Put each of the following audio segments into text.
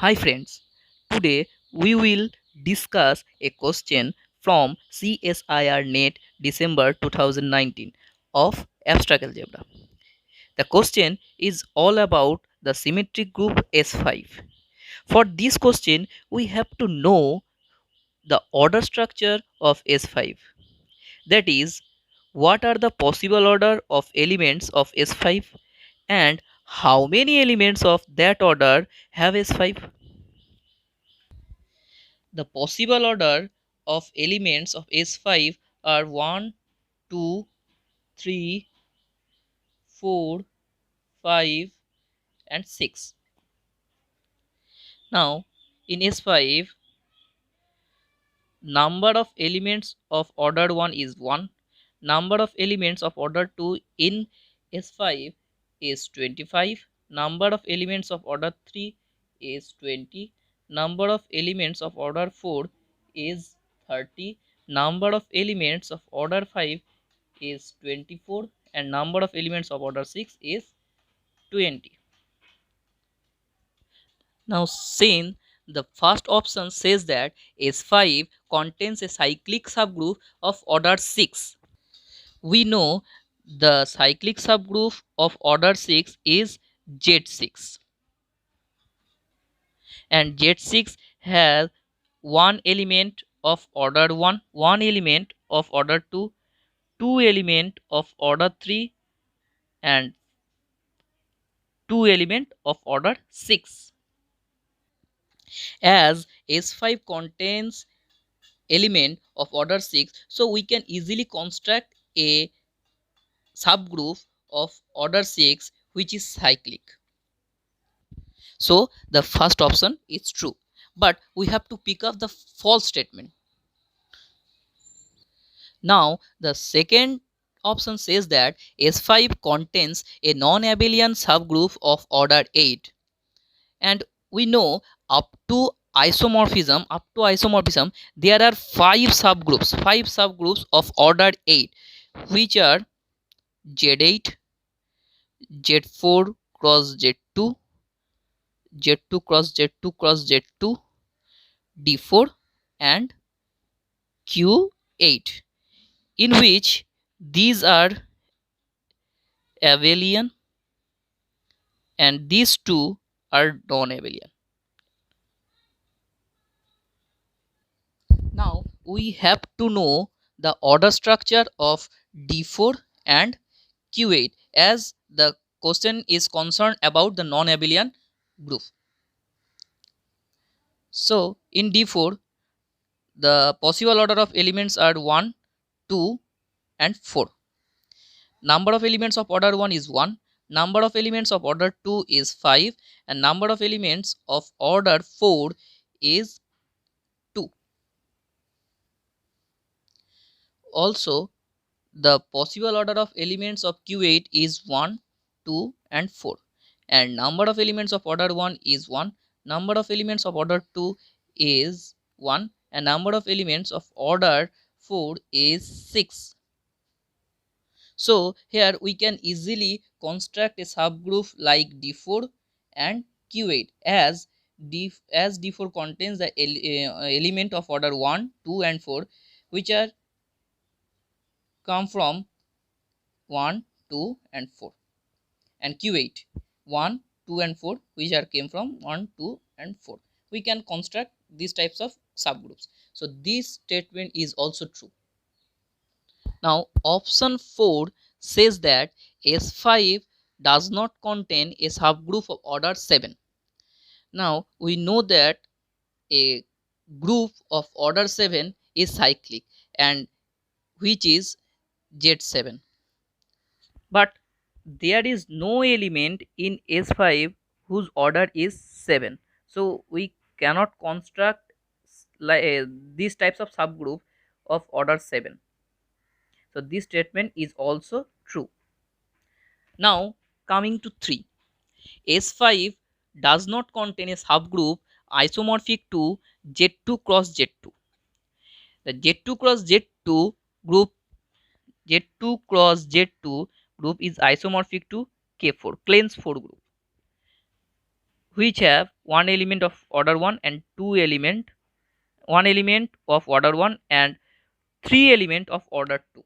Hi friends, today we will discuss a question from CSIR NET December 2019 of abstract algebra. The question is all about the symmetric group S5. For this question, we have to know the order structure of S5. That is, what are the possible order of elements of S5 and how many elements of that order have S5. The possible order of elements of S5 are 1, 2, 3, 4, 5, and 6. Now, in S5, number of elements of order 1 is 1. Number of elements of order 2 in S5 is 25. Number of elements of order 3 is 20. Number of elements of order 4 is 30. Number of elements of order 5 is 24 and number of elements of order 6 is 20. Now since the first option says that S5 contains a cyclic subgroup of order 6, we know the cyclic subgroup of order 6 is Z6 and Z6 has one element of order 1, one element of order 2, two element of order 3 and two element of order 6. As S5 contains element of order 6, so we can easily construct a subgroup of order 6 which is cyclic. So the first option is true, but we have to pick up the false statement. Now the second option says that S5 contains a non-abelian subgroup of order 8, and we know up to isomorphism there are five subgroups of order 8, which are Z8, Z4 cross Z2, Z2 cross Z2 cross Z2, D4 and Q8, in which these are abelian and these two are non-abelian. Now we have to know the order structure of D4 and Q8 as the question is concerned about the non-abelian group. So in D4, the possible order of elements are 1, 2 and 4. Number of elements of order 1 is 1, number of elements of order 2 is 5 and number of elements of order 4 is 2. Also, the possible order of elements of Q8 is 1, 2 and 4 and number of elements of order 1 is 1, number of elements of order 2 is 1 and number of elements of order 4 is 6. So here we can easily construct a subgroup like D4 and Q8 as D4 contains the element of order 1, 2 and 4 which are come from 1, 2 and 4 and Q8 1, 2 and 4 which are came from 1, 2 and 4. We can construct these types of subgroups. So this statement is also true. Now option 4 says that S5 does not contain a subgroup of order 7. Now we know that a group of order 7 is cyclic and which is Z7. But there is no element in S5 whose order is 7. So we cannot construct these types of subgroup of order 7. So this statement is also true. Now coming to 3. S5 does not contain a subgroup isomorphic to Z2 cross Z2. The Z2 cross Z2 group Z2 cross Z2 group is isomorphic to K4 Kleins 4 group, which have one element of order 1 and one element of order 1 and three element of order 2.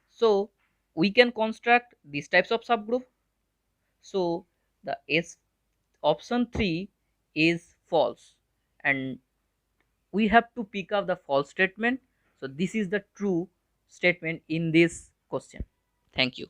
So we can construct these types of subgroup. So the S option 3 is false, and we have to pick up the false statement. So this is the true statement in this question. Thank you.